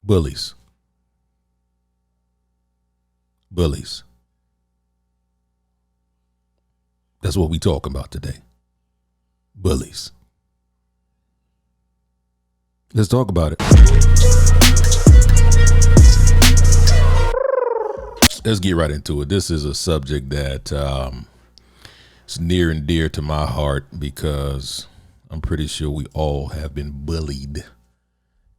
Bullies. Bullies. That's what we talking about today. Bullies. Let's talk about it. Let's get right into it. This is a subject that is near and dear to my heart because I'm pretty sure we all have been bullied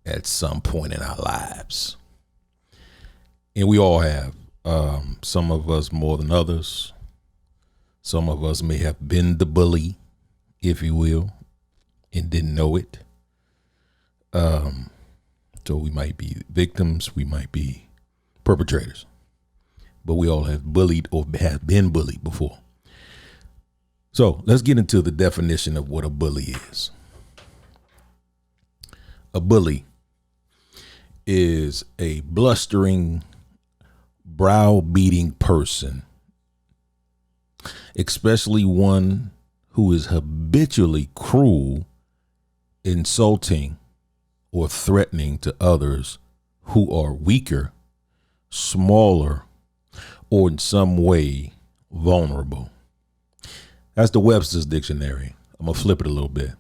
at some point in our lives. And we all have. Some of us more than others. Some of us may have been the bully, if you will, and didn't know it. So we might be victims, we might be perpetrators, but we all have bullied or have been bullied before. So let's get into the definition of what a bully is. A bully is a blustering, browbeating person, especially one who is habitually cruel, insulting, or threatening to others who are weaker, smaller, or in some way vulnerable. That's the Webster's Dictionary. I'm going to flip it a little bit.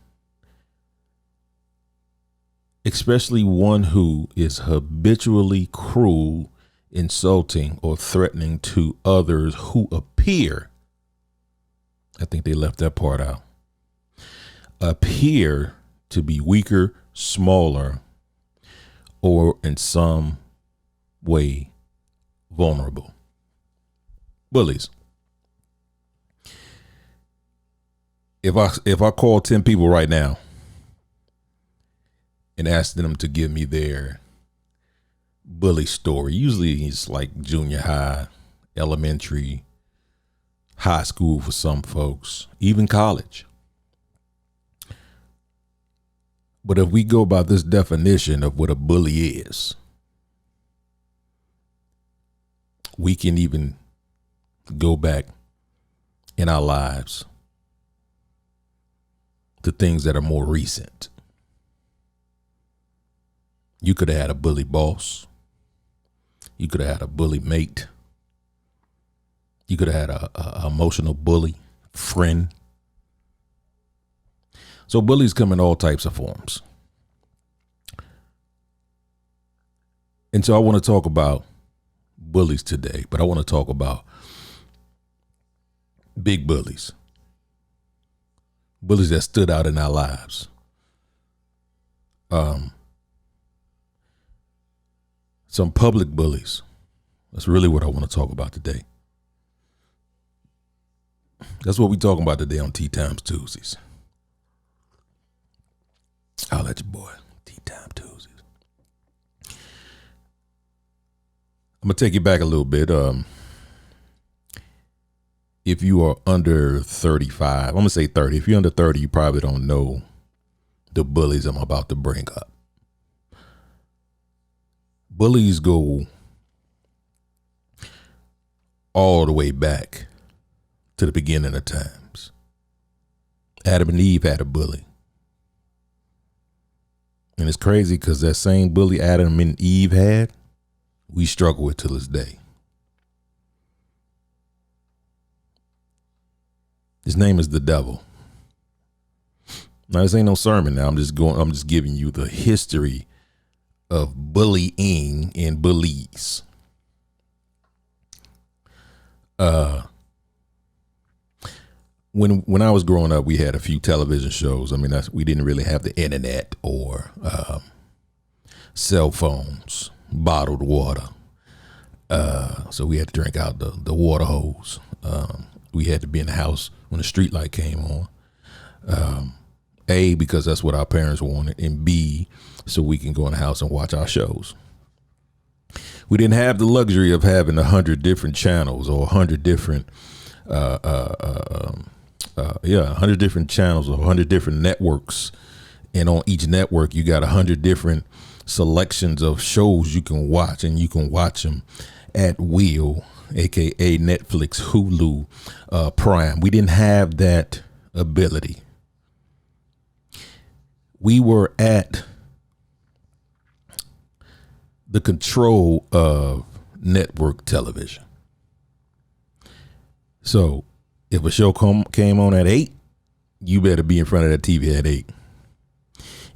Especially one who is habitually cruel, insulting, or threatening to others who appear, I think they left that part out, appear to be weaker, smaller, or in some way vulnerable. Bullies. If I call 10 people right now and ask them to give me their bully story, usually it's like junior high, elementary, high school for some folks, even college. But if we go by this definition of what a bully is, we can even go back in our lives to things that are more recent. You could have had a bully boss. You could have had a bully mate. You could have had a emotional bully friend. So bullies come in all types of forms. And so I want to talk about bullies today, but I want to talk about big bullies. Bullies that stood out in our lives. Some public bullies. That's really what I want to talk about today. That's what we're talking about today on Tea Times Tuesdays. I'll let your boy, Tea Time Tuesdays. I'm going to take you back a little bit. If you are under 35, I'm going to say 30. If you're under 30, you probably don't know the bullies I'm about to bring up. Bullies go all the way back to the beginning of times. Adam and Eve had a bully. And it's crazy because that same bully Adam and Eve had, we struggle with till this day. His name is the devil. Now, this ain't no sermon now. I'm just giving you the history of bullying and bullies. When I was growing up, we had a few television shows. I mean, we didn't really have the internet or cell phones, bottled water. So we had to drink out the water hose. We had to be in the house when the street light came on. A, because that's what our parents wanted, and B, so we can go in the house and watch our shows. We didn't have the luxury of having 100 different channels or 100 different 100 different channels or 100 different networks, and on each network you got 100 different selections of shows you can watch, and you can watch them at will, aka Netflix, Hulu, Prime. We didn't have that ability. We were at the control of network television. So if a show came on at 8, you better be in front of that TV at 8.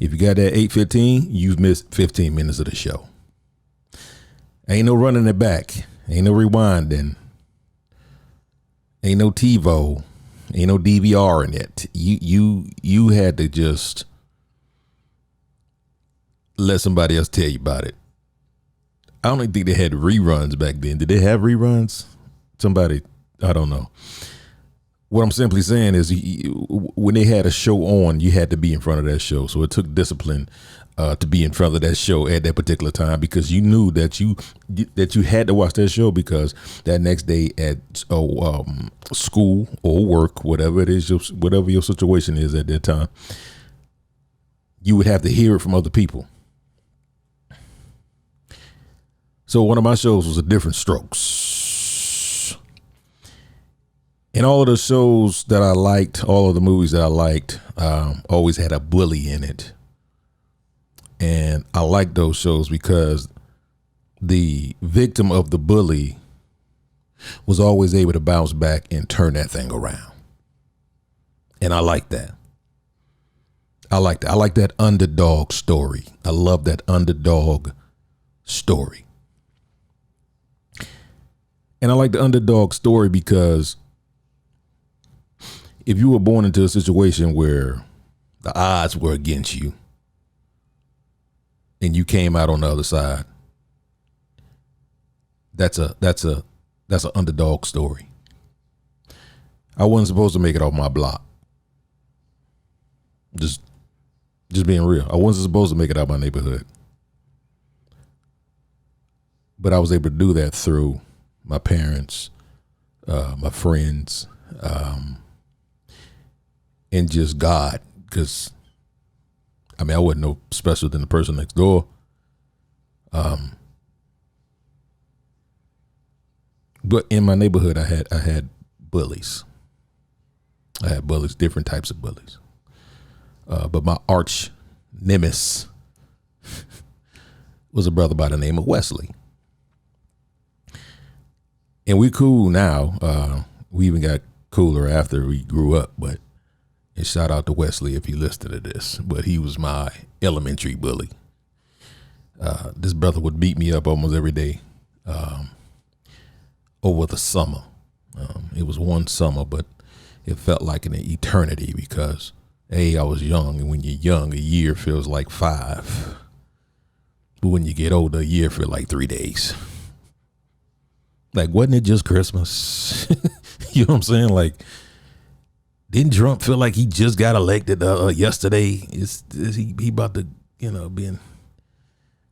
If you got that 8:15, you've missed 15 minutes of the show. Ain't no running it back. Ain't no rewinding. Ain't no TiVo. Ain't no DVR in it. You had to just let somebody else tell you about it. I don't even think they had reruns back then. Did they have reruns? Somebody, I don't know. What I'm simply saying is when they had a show on, you had to be in front of that show. So it took discipline to be in front of that show at that particular time, because you knew that you had to watch that show, because that next day at school or work, whatever it is, whatever your situation is at that time, you would have to hear it from other people. So one of my shows was A Different Strokes. And all of the shows that I liked, all of the movies that I liked, always had a bully in it. And I liked those shows because the victim of the bully was always able to bounce back and turn that thing around. And I like that. I like that underdog story. I love that underdog story. And I like the underdog story because if you were born into a situation where the odds were against you and you came out on the other side, that's an underdog story. I wasn't supposed to make it off my block. Just being real. I wasn't supposed to make it out my neighborhood. But I was able to do that through my parents, my friends, and just God. Because, I mean, I wasn't no special than the person next door. But in my neighborhood, I had bullies. I had bullies, different types of bullies. But my arch nemesis was a brother by the name of Wesley. And we cool now. We even got cooler after we grew up. But and shout out to Wesley if he listened to this. But he was my elementary bully. This brother would beat me up almost every day over the summer. It was one summer, but it felt like an eternity because, A, I was young. And when you're young, a year feels like 5. But when you get older, a year feels like 3 days. Like, wasn't it just Christmas? You know what I'm saying? Like, didn't Trump feel like he just got elected yesterday? Is he about to, be in,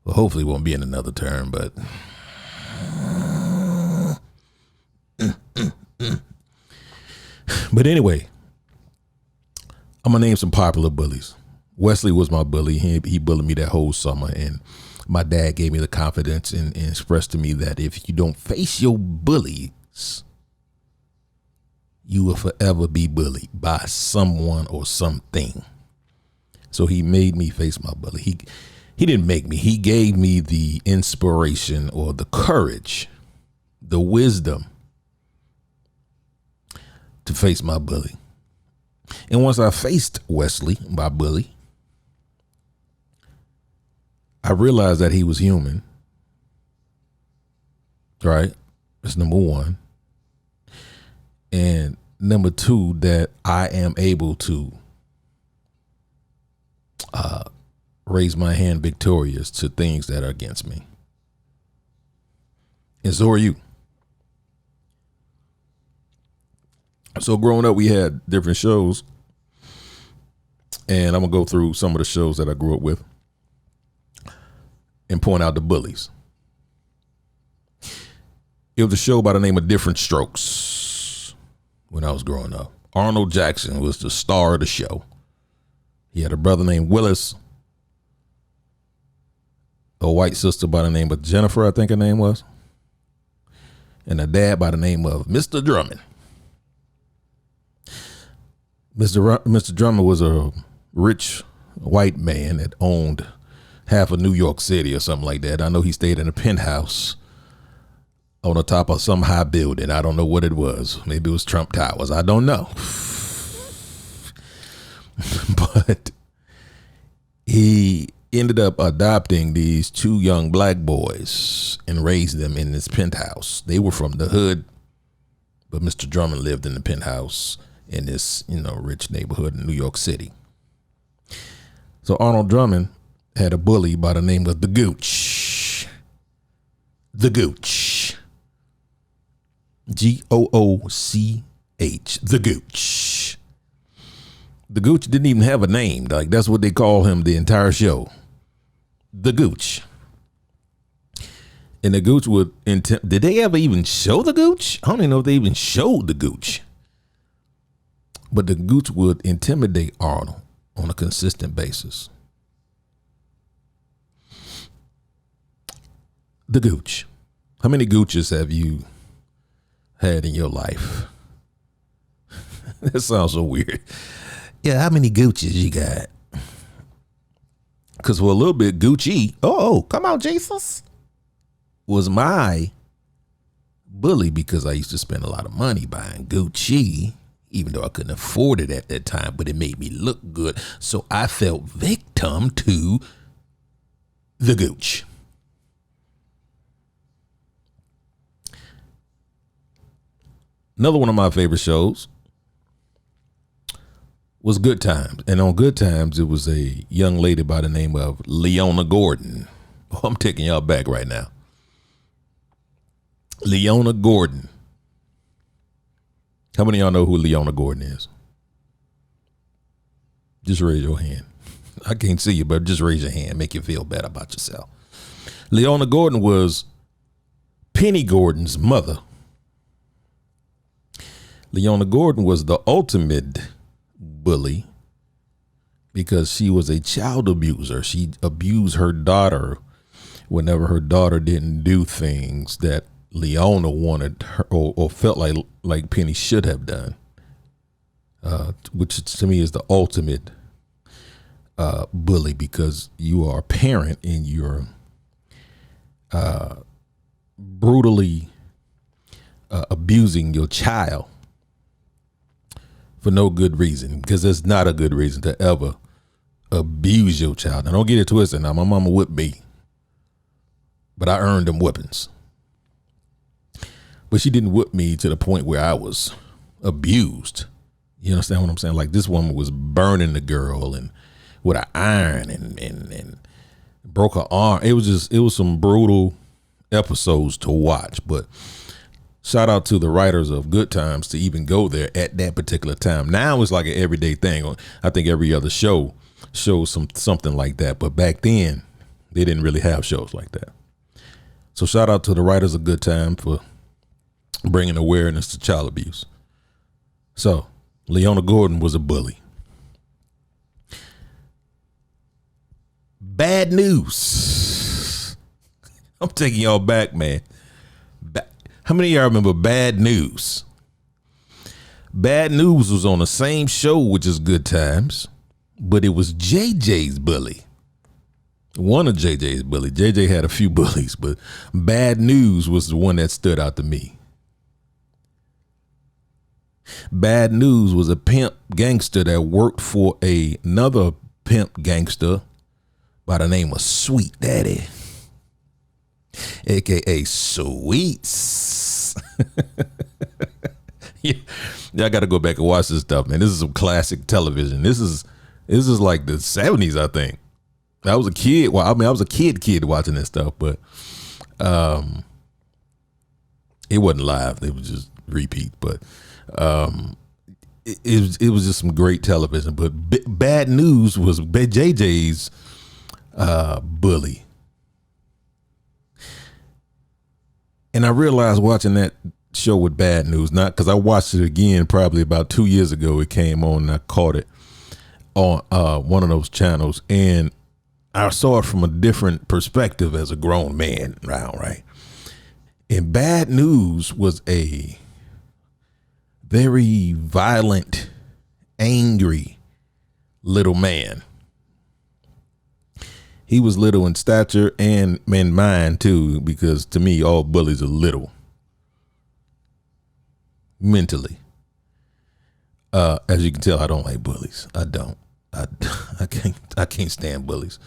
well, hopefully won't be in another term, but but anyway, I'm gonna name some popular bullies. Wesley was my bully. He bullied me that whole summer, and my dad gave me the confidence and expressed to me that if you don't face your bullies, you will forever be bullied by someone or something. So he made me face my bully. He didn't make me. He gave me the inspiration or the courage, the wisdom to face my bully. And once I faced Wesley, my bully, I realized that he was human. Right? That's number one. And number two, that I am able to raise my hand victorious to things that are against me. And so are you. So growing up, we had different shows. And I'm going to go through some of the shows that I grew up with and point out the bullies. It was a show by the name of Different Strokes when I was growing up. Arnold Jackson was the star of the show. He had a brother named Willis, a white sister by the name of Jennifer, I think her name was, and a dad by the name of Mr. Drummond. Mr. Drummond was a rich white man that owned half of New York City or something like that. I know he stayed in a penthouse on the top of some high building. I don't know what it was. Maybe it was Trump Towers. I don't know. But he ended up adopting these two young black boys and raised them in this penthouse. They were from the hood, but Mr. Drummond lived in the penthouse in this, rich neighborhood in New York City. So Arnold Drummond had a bully by the name of the Gooch. The Gooch. Gooch. The Gooch. The Gooch didn't even have a name. Like, that's what they call him the entire show. The Gooch. And the Gooch would did they ever even show the Gooch? I don't even know if they even showed the Gooch. But the Gooch would intimidate Arnold on a consistent basis. The Gooch. How many Gooches have you had in your life? That sounds so weird. Yeah, how many Gooches you got? Because for a little bit, Gucci, come on, Jesus, was my bully because I used to spend a lot of money buying Gucci, even though I couldn't afford it at that time, but it made me look good. So I fell victim to the Gooch. Another one of my favorite shows was Good Times. And on Good Times, it was a young lady by the name of Leona Gordon. Oh, I'm taking y'all back right now. Leona Gordon. How many of y'all know who Leona Gordon is? Just raise your hand. I can't see you, but just raise your hand. Make you feel better about yourself. Leona Gordon was Penny Gordon's mother. Leona Gordon was the ultimate bully because she was a child abuser. She abused her daughter whenever her daughter didn't do things that Leona wanted her or felt like Penny should have done, which to me is the ultimate bully, because you are a parent and you're brutally abusing your child for no good reason, because there's not a good reason to ever abuse your child. Now, don't get it twisted. Now, my mama whipped me, but I earned them whippings. But she didn't whip me to the point where I was abused. You understand what I'm saying? Like, this woman was burning the girl and with an iron and broke her arm. It was some brutal episodes to watch, but shout out to the writers of Good Times to even go there at that particular time. Now it's like an everyday thing. I think every other show shows something like that. But back then, they didn't really have shows like that. So shout out to the writers of Good Time for bringing awareness to child abuse. So Leona Gordon was a bully. Bad News. I'm taking y'all back, man. How many of y'all remember Bad News? Bad News was on the same show, which is Good Times, but it was JJ's bully. One of JJ's bully. JJ had a few bullies, but Bad News was the one that stood out to me. Bad News was a pimp gangster that worked for another pimp gangster by the name of Sweet Daddy, aka Sweets. Y'all got to go back and watch this stuff, man. This is some classic television. This is like the 70s, I think. I was a kid. Well, I was a kid watching this stuff, but it wasn't live. It was just repeat. But it was just some great television. But Bad News was JJ's bully. And I realized watching that show with Bad News, not because I watched it again probably about 2 years ago. It came on and I caught it on one of those channels, and I saw it from a different perspective as a grown man now, right? And Bad News was a very violent, angry little man. He was little in stature and in mind too, because to me, all bullies are little mentally. As you can tell, I don't like bullies. I don't. I can't stand bullies.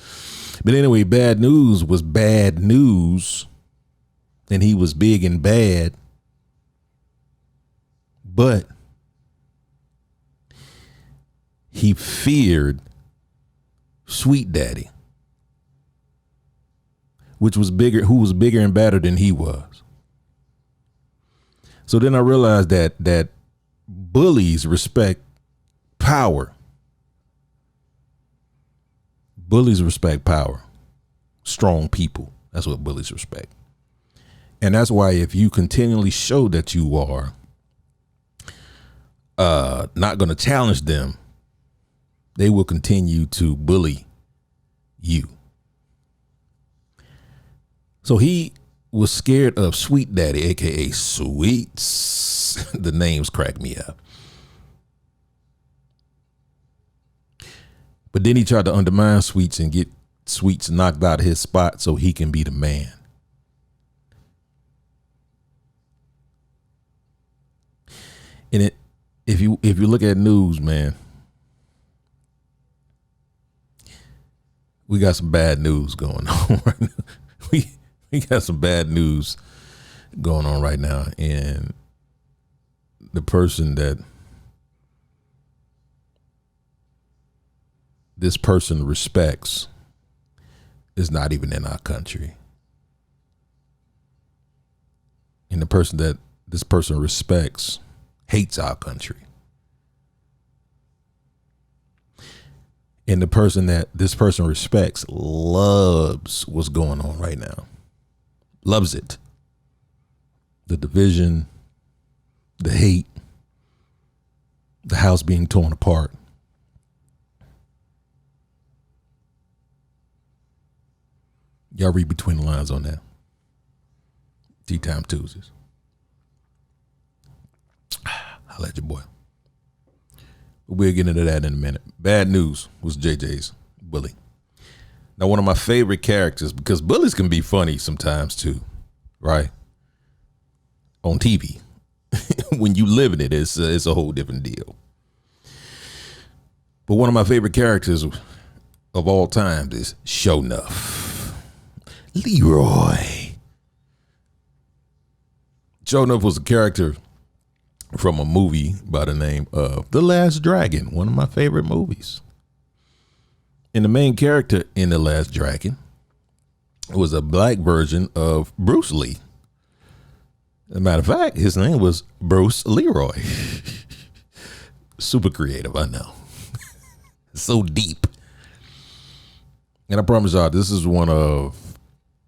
But anyway, Bad News was bad news, and he was big and bad, but he feared Sweet Daddy, which was bigger, who was bigger and badder than he was. So then I realized that bullies respect power. Bullies respect power. Strong people. That's what bullies respect. And that's why if you continually show that you are not going to challenge them, they will continue to bully you. So he was scared of Sweet Daddy, aka Sweets. The names crack me up. But then he tried to undermine Sweets and get Sweets knocked out of his spot so he can be the man. And if you look at news, man, we got some bad news going on right now. We got some bad news going on right now, and the person that this person respects is not even in our country. And the person that this person respects hates our country. And the person that this person respects loves what's going on right now. Loves it. The division, the hate, the house being torn apart. Y'all read between the lines on that. Tea Time Tuesdays. I'll let your boy. We'll get into that in a minute. Bad News was JJ's bully. Now, one of my favorite characters, because bullies can be funny sometimes too, right? On TV. When you live in it, it's a whole different deal. But one of my favorite characters of all time is Sho'nuff. Leroy. Sho'nuff was a character from a movie by the name of The Last Dragon, one of my favorite movies. And the main character in The Last Dragon was a black version of Bruce Lee. As a matter of fact, his name was Bruce Leroy. Super creative, I know. So deep. And I promise y'all, this is one of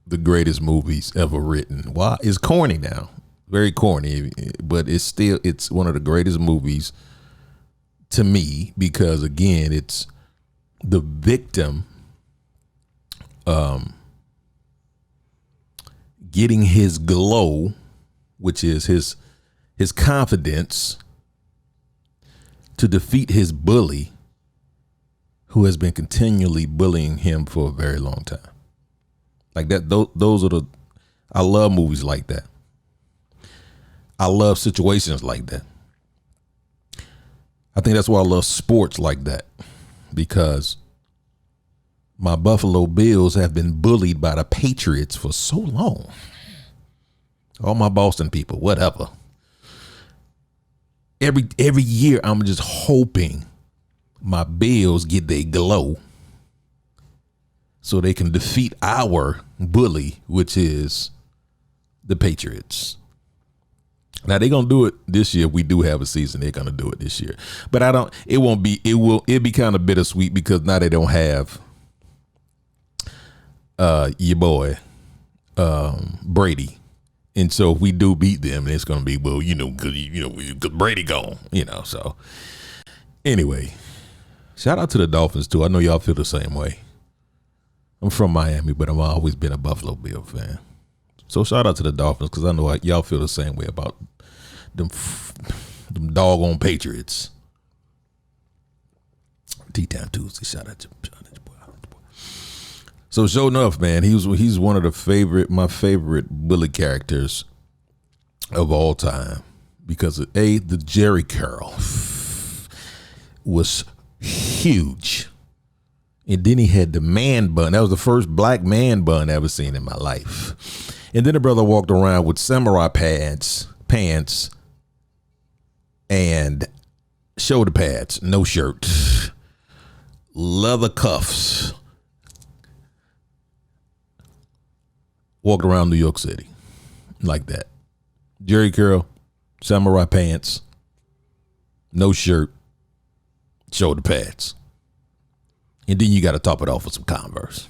the greatest movies ever written. Why? It's corny now. Very corny, but it's one of the greatest movies to me, because again, it's the victim getting his glow, which is his confidence, to defeat his bully, who has been continually bullying him for a very long time. Like that, those are I love movies like that. I love situations like that. I think that's why I love sports like that, because my Buffalo Bills have been bullied by the Patriots for so long. All my Boston people, whatever. Every year, I'm just hoping my Bills get their glow so they can defeat our bully, which is the Patriots. Now they're gonna do it this year. We do have a season. They're gonna do it this year, but it'll be kind of bittersweet, because now they don't have your boy Brady, and so if we do beat them, it's gonna be, well, because Brady gone, So anyway, shout out to the Dolphins too. I know y'all feel the same way. I'm from Miami, but I've always been a Buffalo Bill fan. So shout out to the Dolphins, because I know y'all feel the same way about them doggone Patriots. Tea Time Tuesday. Shout out to boy. So sure enough, man, he's one of my favorite bully characters of all time because the Jerry Curl was huge. And then he had the man bun. That was the first black man bun I ever seen in my life. And then the brother walked around with samurai pants, and shoulder pads, no shirt, leather cuffs. Walked around New York City like that. Jerry Curl, samurai pants, no shirt, shoulder pads. And then you got to top it off with some Converse.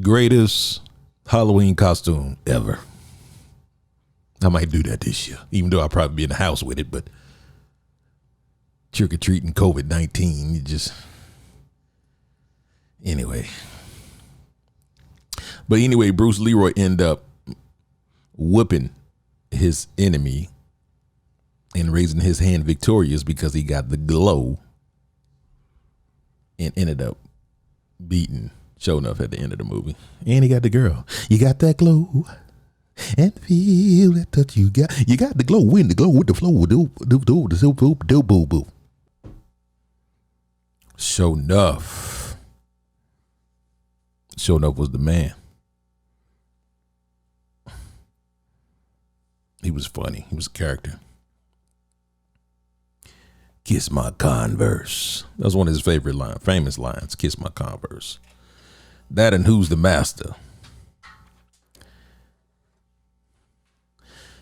Greatest Halloween costume ever. I might do that this year, even though I'll probably be in the house with it, but trick-or-treating COVID-19, you just, anyway. But anyway, Bruce Leroy ended up whooping his enemy and raising his hand victorious because he got the glow and ended up beating Show Enough at the end of the movie. And he got the girl. You got that glow and feel that touch. You got the glow, win the glow with the flow. Do boo boo. Show Enough. Show Enough was the man. He was funny. He was a character. Kiss my Converse. That was one of his favorite famous lines. Kiss my Converse. That and Who's the Master.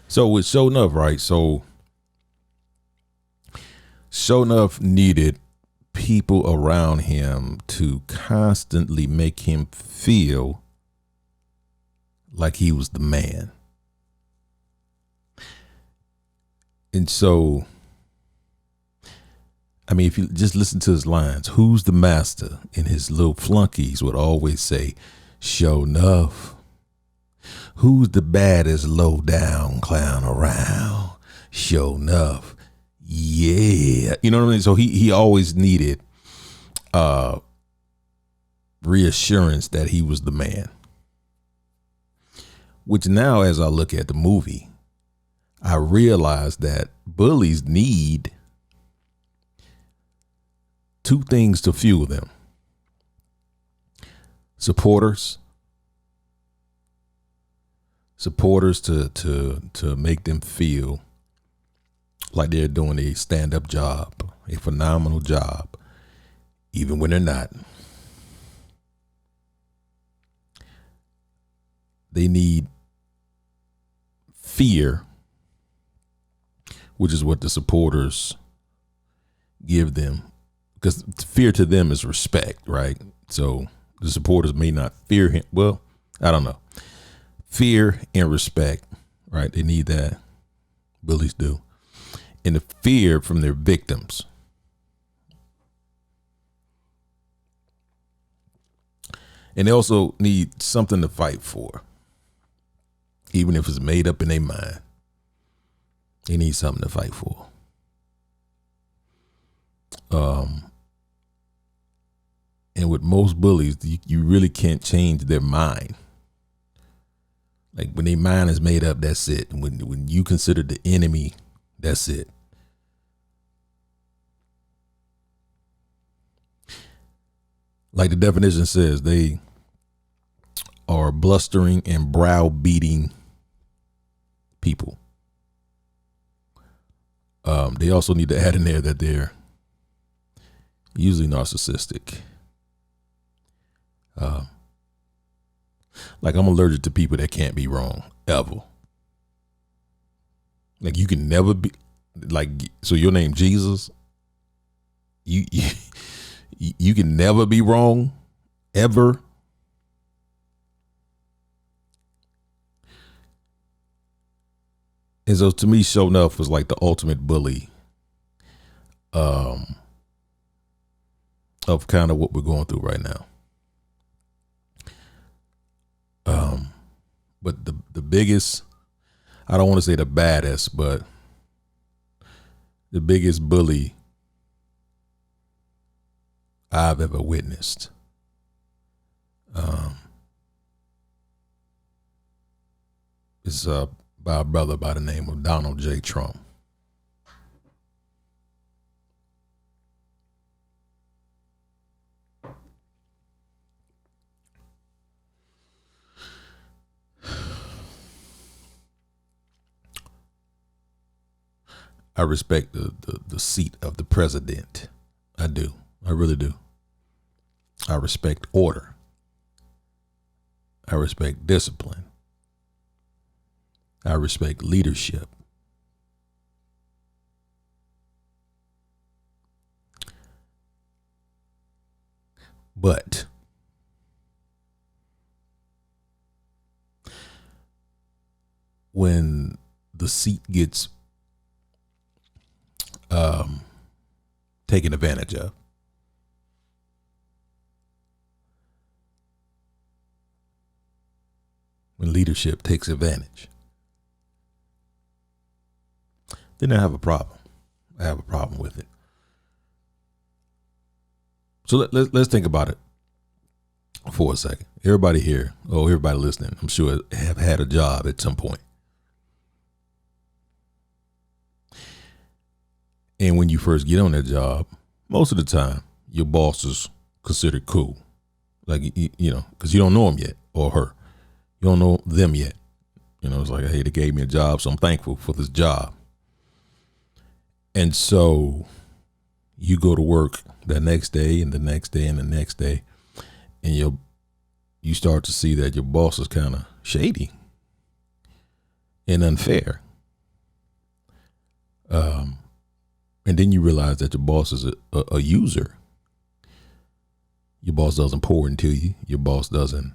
So with Show Enough, right? So Show Enough needed people around him to constantly make him feel like he was the man. And so, I mean, if you just listen to his lines, who's the master? And his little flunkies would always say, Show Enough. Who's the baddest low down clown around? Show Enough. Yeah. You know what I mean? So he always needed reassurance that he was the man. Which now, as I look at the movie, I realize that bullies need two things to fuel them. Supporters to make them feel like they're doing a stand-up job, a phenomenal job, even when they're not. They need fear, which is what the supporters give them, because fear to them is respect, right? So the supporters may not fear him. Well, I don't know. Fear and respect, right? They need that. Bullies do. And the fear from their victims. And they also need something to fight for. Even if it's made up in their mind. They need something to fight for. And with most bullies, you really can't change their mind. Like when their mind is made up, that's it. When you consider the enemy, that's it. Like the definition says, they are blustering and browbeating people. They also need to add in there that they're usually narcissistic. Like I'm allergic to people that can't be wrong ever. Like you can never be like, so your name Jesus, you can never be wrong ever. And so to me, Show Enough was like the ultimate bully of kind of what we're going through right now. But the biggest, I don't want to say the baddest, but the biggest bully I've ever witnessed Um, it's by a brother by the name of Donald J. Trump. I respect the seat of the president. I do. I really do. I respect order. I respect discipline. I respect leadership. But when the seat gets taken advantage of, when leadership takes advantage, then I have a problem. I have a problem with it. So let's think about it for a second. Everybody here, everybody listening, I'm sure have had a job at some point. And when you first get on that job, most of the time, your boss is considered cool. Like, because you don't know him yet, or her. You don't know them yet. It's like, hey, they gave me a job, so I'm thankful for this job. And so you go to work the next day and the next day and the next day, and you start to see that your boss is kind of shady and unfair. And then you realize that your boss is a user. Your boss doesn't pour into you. Your boss doesn't,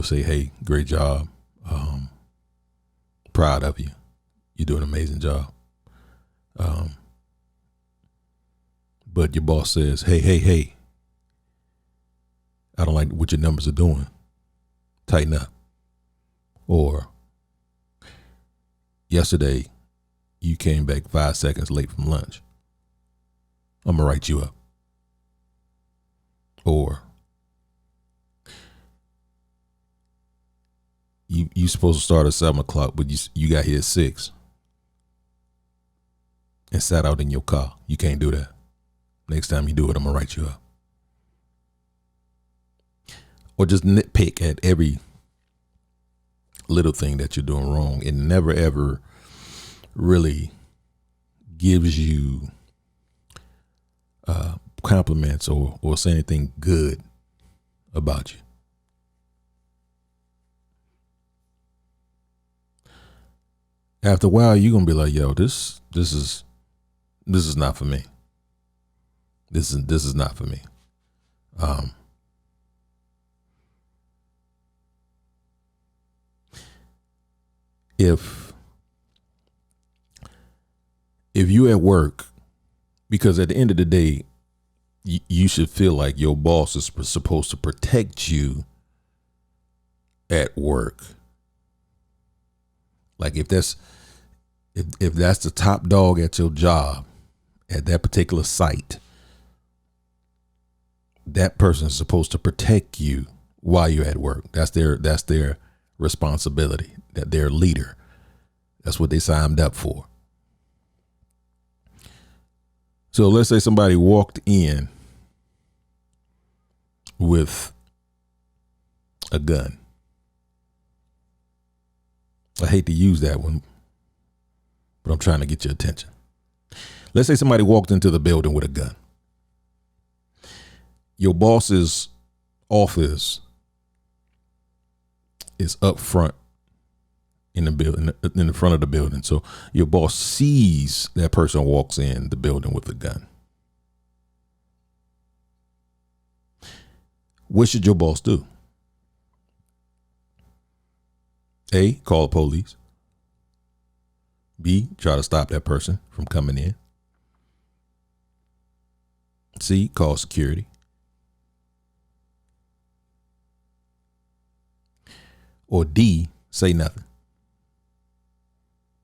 say, hey, great job. Proud of you. You do an amazing job. But your boss says, hey, I don't like what your numbers are doing. Tighten up. Or yesterday, you came back 5 seconds late from lunch. I'm going to write you up. Or you supposed to start at 7 o'clock, but you got here at 6 and sat out in your car. You can't do that. Next time you do it, I'm going to write you up. Or just nitpick at every little thing that you're doing wrong, and never, ever really gives you compliments or say anything good about you. After a while, you're gonna be like, yo, this is not for me. This is not for me. If you at work, because at the end of the day, you should feel like your boss is supposed to protect you at work. Like if that's the top dog at your job, at that particular site, that person is supposed to protect you while you're at work. That's their responsibility. That they're a leader. That's what they signed up for. So let's say somebody walked in with a gun. I hate to use that one, but I'm trying to get your attention. Let's say somebody walked into the building with a gun. Your boss's office is up front in the building, in the front of the building. So your boss sees that person walks in the building with a gun. What should your boss do? A, call the police. B, try to stop that person from coming in. C, call security. Or D, say nothing.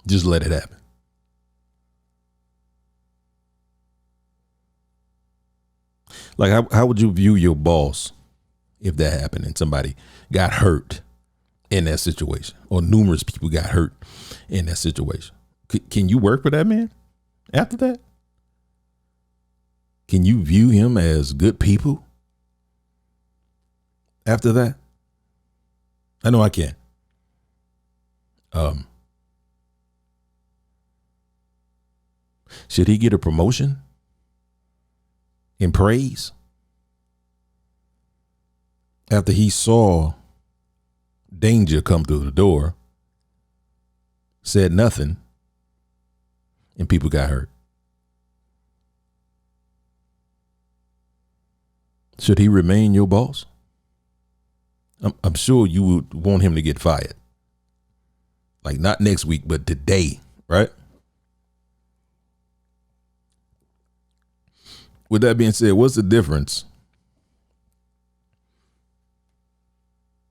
Just let it happen. Like, how would you view your boss if that happened and somebody got hurt in that situation, or numerous people got hurt in that situation. Can you work for that man after that? Can you view him as good people after that? I know I can. Should he get a promotion in praise after he saw danger come through the door, said nothing, and people got hurt? Should he remain your boss? I'm sure you would want him to get fired. Like not next week, but today, right? With that being said, what's the difference?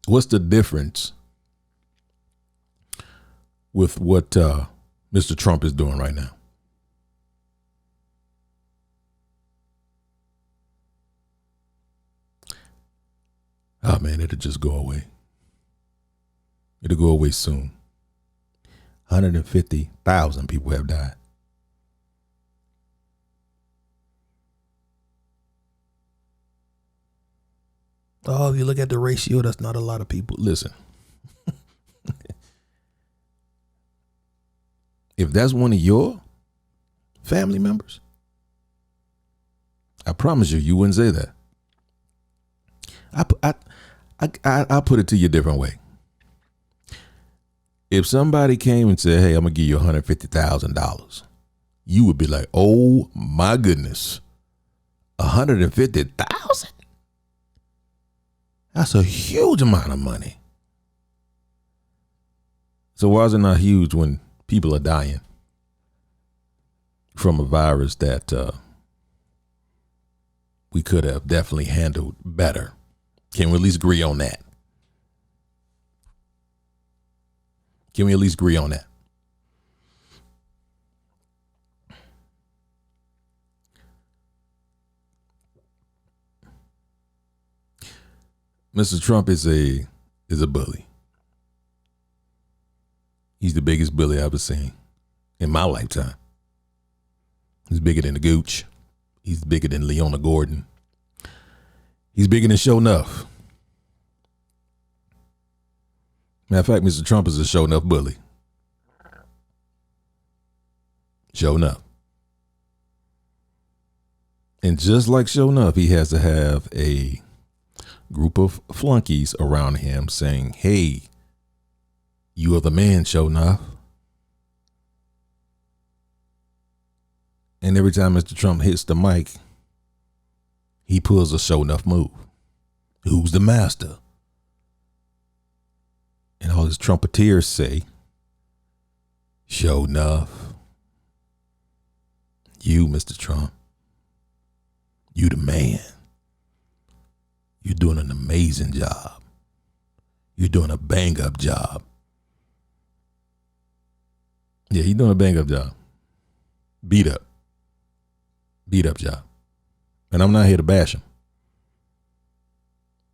What's the difference with what Mr. Trump is doing right now? Oh man, it'll just go away. It'll go away soon. 150,000 people have died. Oh, if you look at the ratio, that's not a lot of people. Listen, if that's one of your family members, I promise you, you wouldn't say that. I'll put it to you a different way. If somebody came and said, hey, I'm going to give you $150,000, you would be like, oh my goodness, 150,000? That's a huge amount of money. So why is it not huge when people are dying from a virus that we could have definitely handled better? Can we at least agree on that? Can we at least agree on that? Mr. Trump is a bully. He's the biggest bully I've ever seen in my lifetime. He's bigger than the Gooch. He's bigger than Leona Gordon. He's bigger than Show Enough. Matter of fact, Mr. Trump is a Show Enough bully. Show Enough. And just like Show Enough, he has to have a group of flunkies around him saying, hey, you are the man, Show Enough. And every time Mr. Trump hits the mic, he pulls a Show Enough move. Who's the master? And all his trumpeters say, Show Enough. You, Mr. Trump. You the man. You're doing an amazing job. You're doing a bang-up job. Yeah, he's doing a bang-up job. Beat up job. And I'm not here to bash him.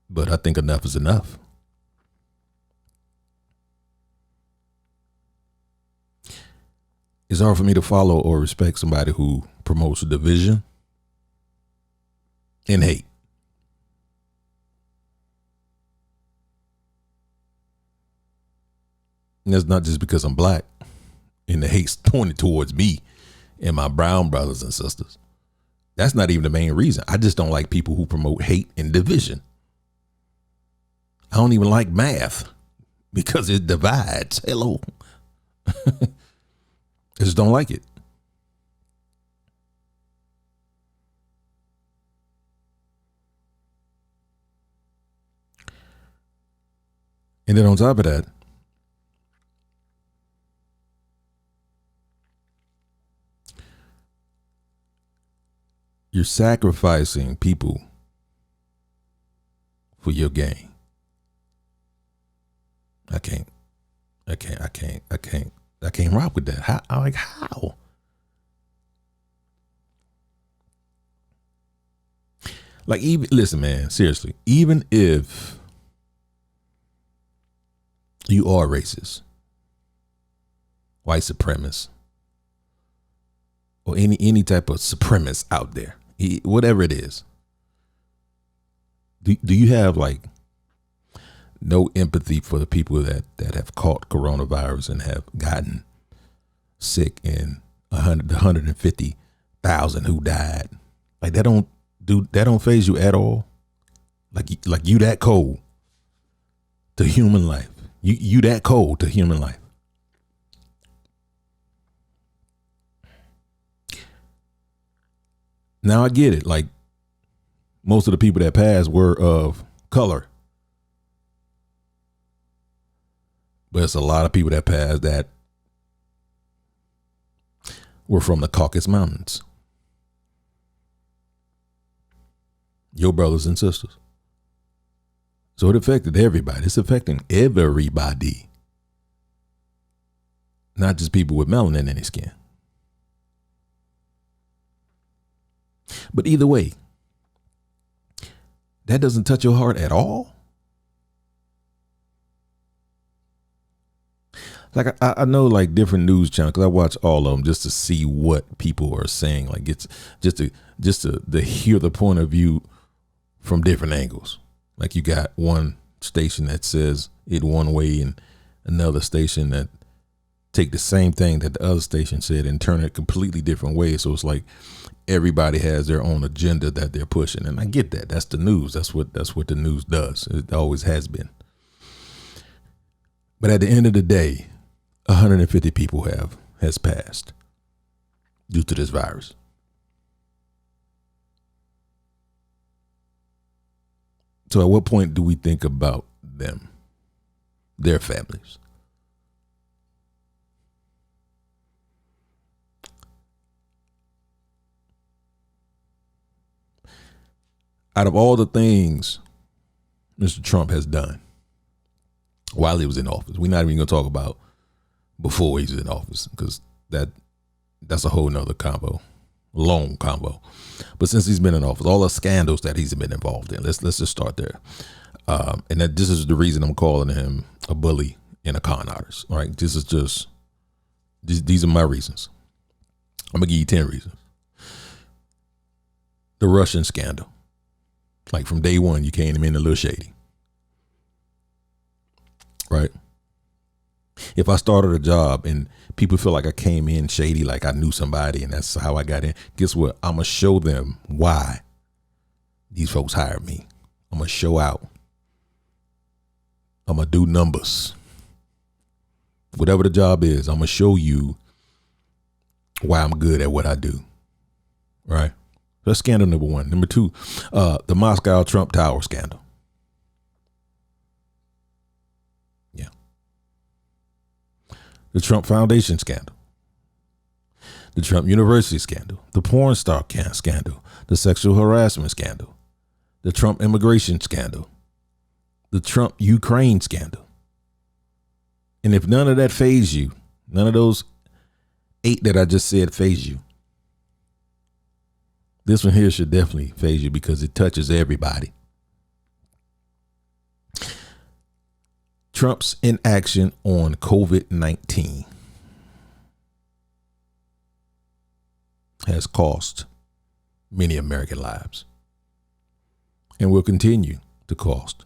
But I think enough is enough. It's hard for me to follow or respect somebody who promotes division and hate. And that's not just because I'm black and the hate's pointed towards me and my brown brothers and sisters. That's not even the main reason. I just don't like people who promote hate and division. I don't even like math because it divides. Hello. I just don't like it. And then on top of that, you're sacrificing people for your gain. I can't rock with that. How? Like, even listen, man, seriously, even if you are racist, white supremacist, or any type of supremacist out there, whatever it is, do you have like no empathy for the people that have caught coronavirus and have gotten sick, and 150,000 who died? Like, that don't phase you at all? Like you that cold to human life? You that cold to human life? Now I get it. Like, most of the people that passed were of color, but it's a lot of people that passed that were from the Caucasus Mountains. Your brothers and sisters. So it affected everybody. It's affecting everybody, not just people with melanin in their skin. But either way, that doesn't touch your heart at all. Like, I know like different news channels, because I watch all of them just to see what people are saying. Like, it's just to hear the point of view from different angles. Like, you got one station that says it one way and another station that take the same thing that the other station said and turn it completely different ways. So it's like everybody has their own agenda that they're pushing. And I get that. That's the news. That's what the news does. It always has been. But at the end of the day, 150 people has passed due to this virus. So at what point do we think about them, their families? Out of all the things Mr. Trump has done while he was in office, we're not even going to talk about before he was in office, because that's a whole nother long combo. But since he's been in office, all the scandals that he's been involved in, let's just start there. And that this is the reason I'm calling him a bully and a con artist. All right, these are my reasons. I'm gonna give you 10 reasons. The Russian scandal, like from day one, you came in a little shady, right? If I started a job and people feel like I came in shady, like I knew somebody and that's how I got in, guess what? I'm going to show them why these folks hired me. I'm going to show out. I'm going to do numbers. Whatever the job is, I'm going to show you why I'm good at what I do. Right? That's scandal number one. Number two, the Moscow Trump Tower scandal. The Trump Foundation scandal, the Trump University scandal, the porn star scandal, the sexual harassment scandal, the Trump immigration scandal, the Trump Ukraine scandal. And if none of that faze you, none of those 8 that I just said faze you, this one here should definitely faze you, because it touches everybody. Trump's inaction on COVID-19 has cost many American lives and will continue to cost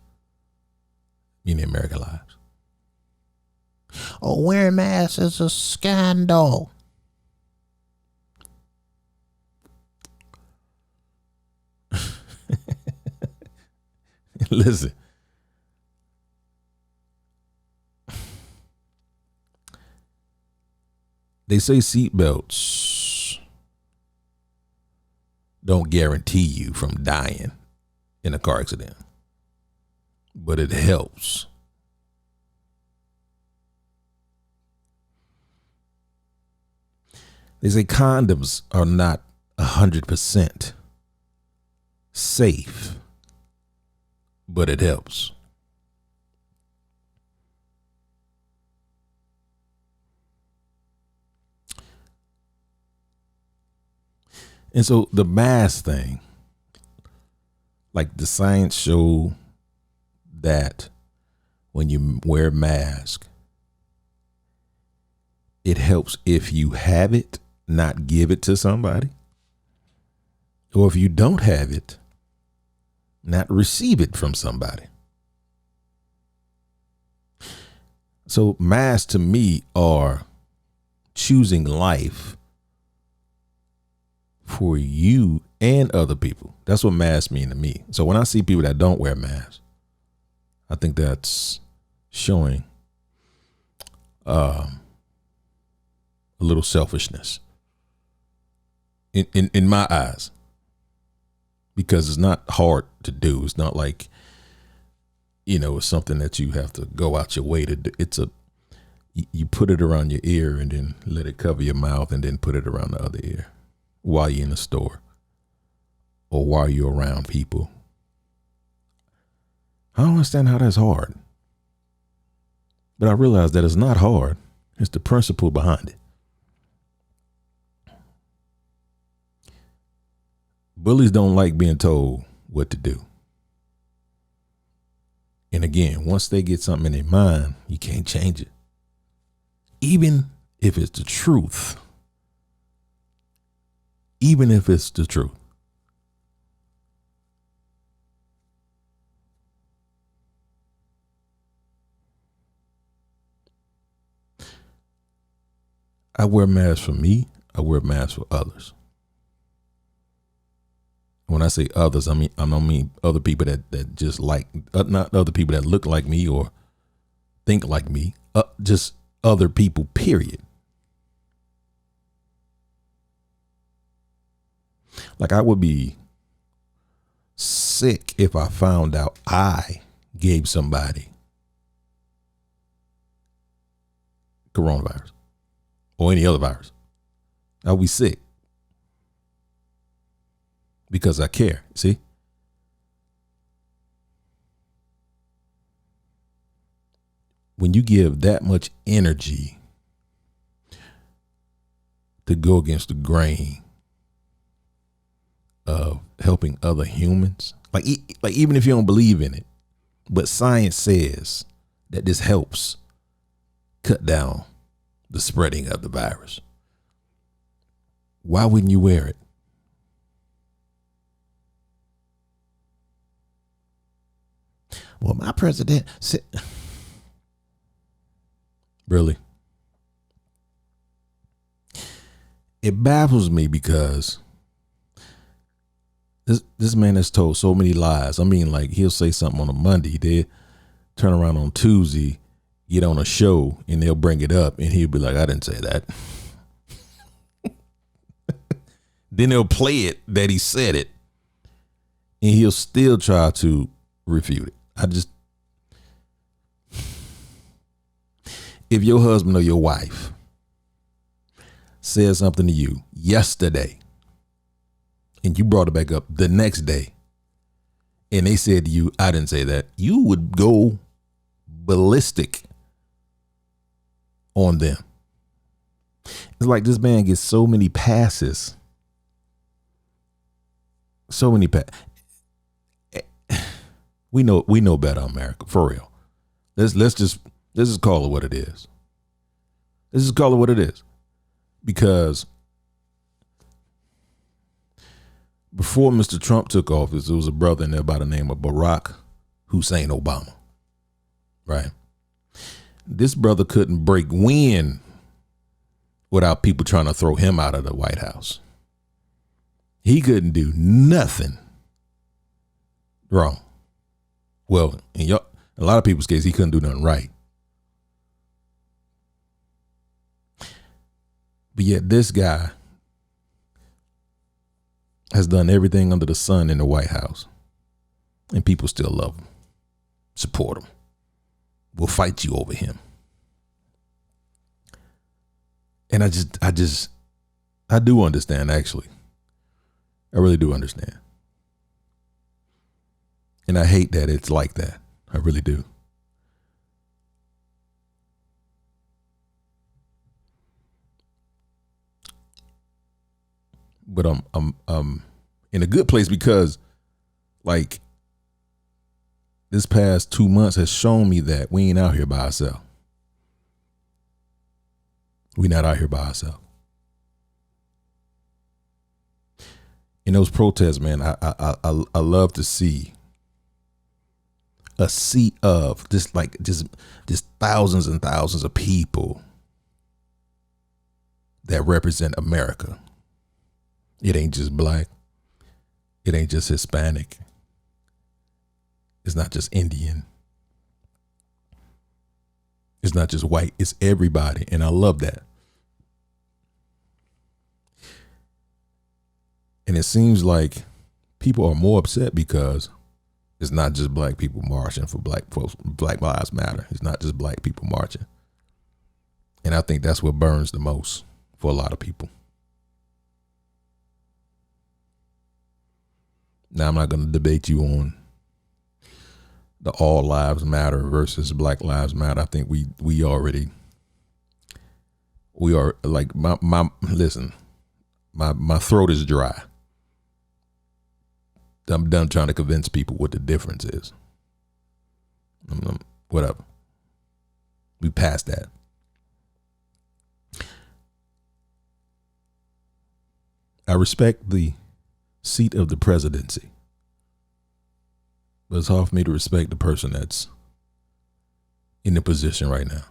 many American lives. Oh, wearing masks is a scandal. Listen. They say seatbelts don't guarantee you from dying in a car accident, but it helps. They say condoms are not 100% safe, but it helps. And so the mask thing, Like the science show that when you wear a mask, it helps if you have it, not give it to somebody. Or if you don't have it, not receive it from somebody. So masks to me are choosing life for you and other people. That's what masks mean to me. So when I see people that don't wear masks, I think that's showing a little selfishness in my eyes, because it's not hard to do. It's not like, it's something that you have to go out your way to do. You put it around your ear and then let it cover your mouth and then put it around the other ear while you're in the store or while you're around people. I don't understand how that's hard. But I realize that it's not hard. It's the principle behind it. Bullies don't like being told what to do. And again, once they get something in their mind, you can't change it. Even if it's the truth. Even if it's the truth. I wear masks for me. I wear masks for others. When I say others, I don't mean other people that just like, not other people that look like me or think like me, just other people, period. Like I would be sick if I found out I gave somebody coronavirus or any other virus. I'd be sick. Because I care, see? When you give that much energy to go against the grain of helping other humans, like even if you don't believe in it, but science says that this helps cut down the spreading of the virus, why wouldn't you wear it? Well, my president said, really? It baffles me because this man has told so many lies. I mean, like he'll say something on a Monday, they turn around on Tuesday, get on a show, and they'll bring it up, and he'll be like, "I didn't say that." Then they'll play it that he said it, and he'll still try to refute it. If your husband or your wife said something to you yesterday and you brought it back up the next day and they said to you, "I didn't say that," you would go ballistic on them. It's like this man gets so many passes. So many We know better, America, for real. Let's just call it what it is. Let's just call it what it is. Because before Mr. Trump took office, there was a brother in there by the name of Barack Hussein Obama. Right? This brother couldn't break wind without people trying to throw him out of the White House. He couldn't do nothing wrong. Well, in a lot of people's case, he couldn't do nothing right. But yet this guy has done everything under the sun in the White House. And people still love him, support him, will fight you over him. And I do understand, actually. I really do understand. And I hate that it's like that. I really do. But I'm in a good place because Like, this past 2 months has shown me that we ain't out here by ourselves. We not out here by ourselves. In those protests, man, I love to see a sea of just thousands and thousands of people that represent America. It ain't just black. It ain't just Hispanic. It's not just Indian. It's not just white. It's everybody. And I love that. And it seems like people are more upset because it's not just black people marching for black folks. Black Lives Matter. It's not just black people marching. And I think that's what burns the most for a lot of people. Now, I'm not going to debate you on the all lives matter versus Black Lives Matter. I think we are like my throat is dry. I'm done trying to convince people what the difference is. Whatever. We passed that. I respect the seat of the presidency, but it's hard for me to respect the person that's in the position right now,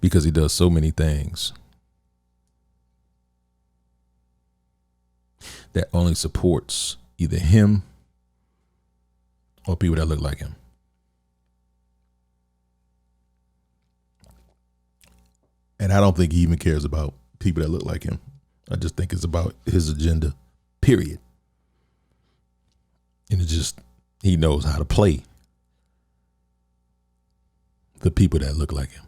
because he does so many things that only supports either him or people that look like him. And I don't think he even cares about people that look like him. I just think it's about his agenda, period. And it's just, he knows how to play the people that look like him.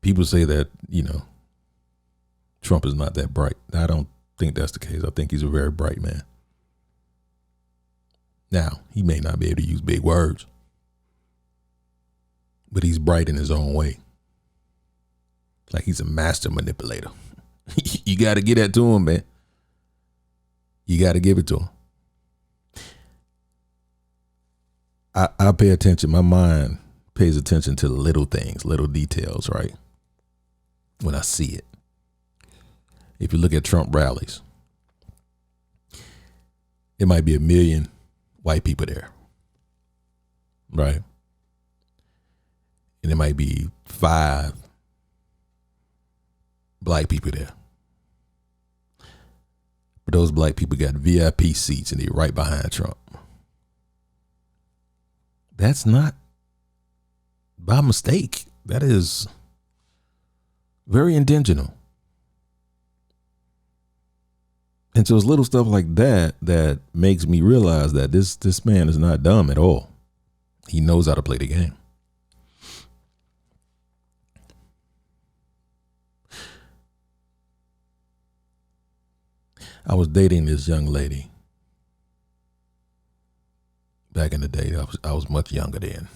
People say that, Trump is not that bright. I don't think that's the case. I think he's a very bright man. Now, he may not be able to use big words, but he's bright in his own way. Like, he's a master manipulator. You got to get that to him, man. You got to give it to him. I pay attention. My mind pays attention to the little things, little details, right? When I see it. If you look at Trump rallies, it might be 1 million white people there, right? And it might be 5 black people there. But those black people got VIP seats and they're right behind Trump. That's not by mistake. That is very intentional. And so it's little stuff like that that makes me realize that this man is not dumb at all. He knows how to play the game. I was dating this young lady back in the day. I was much younger then.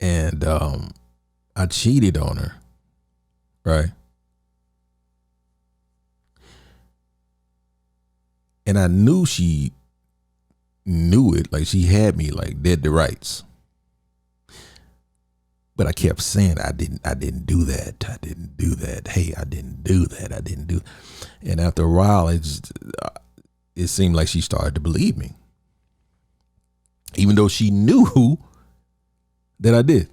And I cheated on her, right? And I knew she knew it. Like, she had me like dead to rights. But I kept saying I didn't do that. I didn't do that. Hey, I didn't do that. I didn't do. And after a while, it seemed like she started to believe me, even though she knew that I did.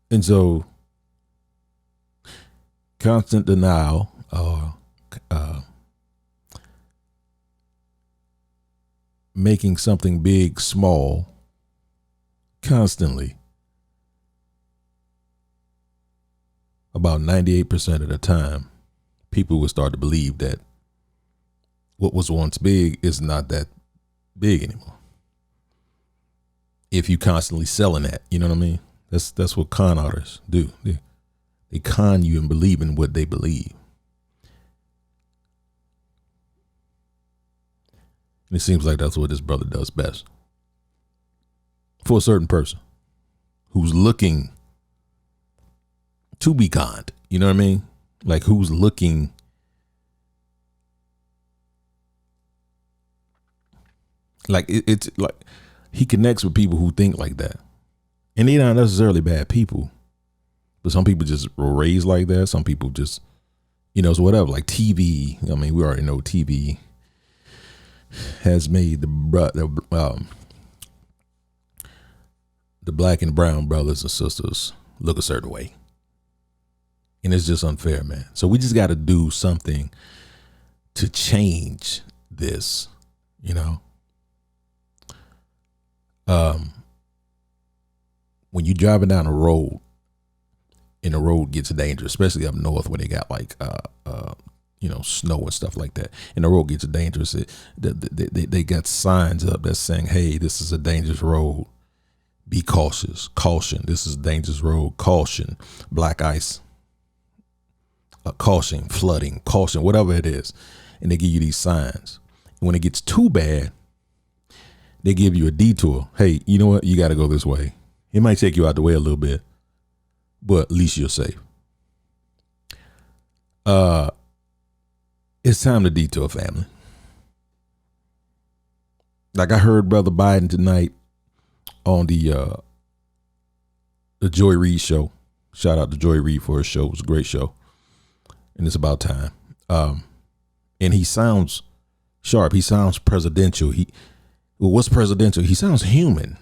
And so, constant denial, making something big small constantly, about 98% of the time, people would start to believe that what was once big is not that big anymore. If you constantly selling that, you know what I mean? That's what con artists do. They con you and believe in what they believe. And it seems like that's what this brother does best. for a certain person who's looking to be conned. You know what I mean? Like who's looking like it's like he connects with people who think like that. And they're not necessarily bad people. But some people just were raised like that. Some people just, it's whatever. Like TV. I mean, we already know TV has made the black and brown brothers and sisters look a certain way. And it's just unfair, man. So we just got to do something to change this, when you're driving down the road and the road gets dangerous, especially up north when they got like, snow and stuff like that, and the road gets dangerous, they got signs up that's saying, hey, this is a dangerous road. Be cautious. Caution. This is a dangerous road. Caution. Black ice. Caution. Flooding. Caution. Whatever it is. And they give you these signs. And when it gets too bad, they give you a detour. Hey, you know what? You got to go this way. It might take you out the way a little bit, but at least you're safe. It's time to detour, family. Like I heard Brother Biden tonight on the Joy Reid show. Shout out to Joy Reid for his show. It was a great show. And it's about time. And he sounds sharp. He sounds presidential. What's presidential? He sounds human.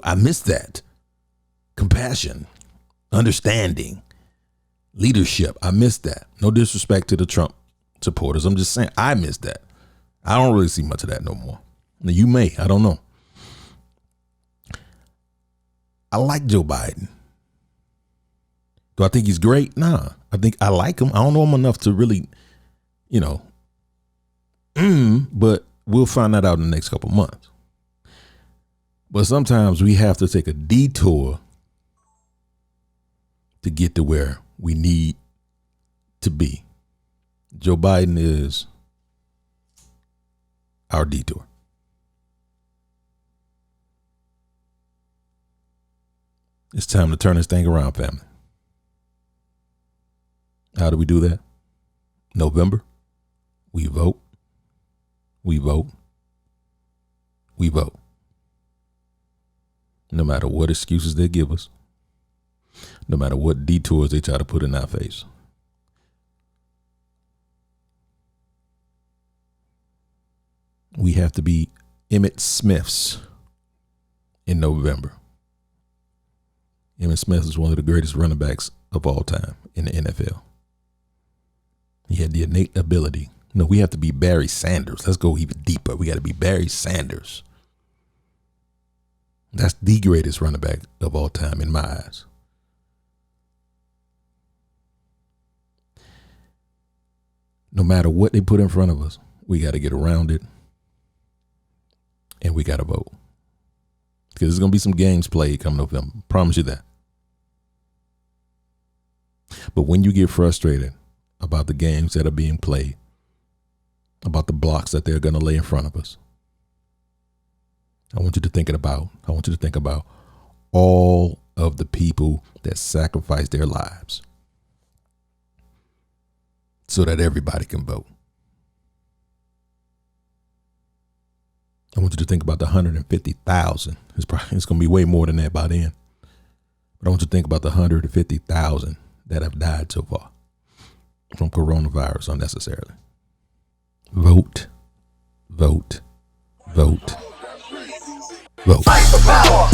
I miss that. Compassion, understanding, leadership. I miss that. No disrespect to the Trump supporters. I'm just saying I miss that. I don't really see much of that no more. Now, you may. I don't know. I like Joe Biden. Do I think he's great? Nah. I think I like him. I don't know him enough to really, but we'll find that out in the next couple months. But sometimes we have to take a detour to get to where we need to be. Joe Biden is our detour. It's time to turn this thing around, family. How do we do that? November, we vote. We vote. We vote. No matter what excuses they give us, no matter what detours they try to put in our face. We have to be Emmitt Smiths in November. Emmitt Smith is one of the greatest running backs of all time in the NFL. He had the innate ability. No, we have to be Barry Sanders. Let's go even deeper. We got to be Barry Sanders. That's the greatest running back of all time in my eyes. No matter what they put in front of us, we got to get around it and we got to vote. Because there's going to be some games played come November. Promise you that. But when you get frustrated about the games that are being played, about the blocks that they're going to lay in front of us, I want you to think about all of the people that sacrificed their lives so that everybody can vote. I want you to think about the 150,000. It's going to be way more than that by then. But I want you to think about the 150,000 that have died so far from coronavirus unnecessarily. Vote, vote, vote, vote. Fight for power.